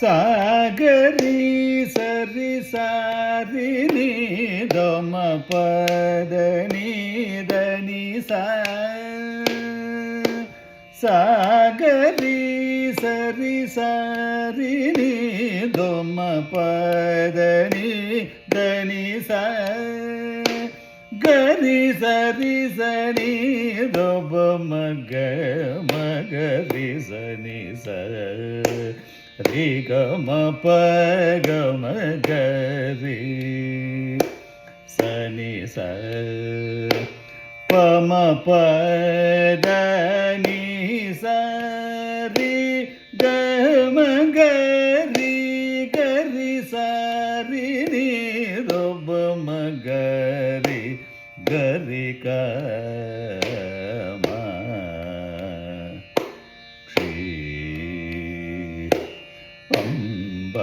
சாகரி சரி சாரி நீ தம பத நீதனி சாகரி சரி சாரி நீ தம பத நீதனி கரி சரி சனி தப மக மகரி சனி ரி கம ப கம கரி சனி பம பத நீ சரி கம கரி கரி சரி நீ தப மகரி கரி கம ஸ்ரீ அம்ப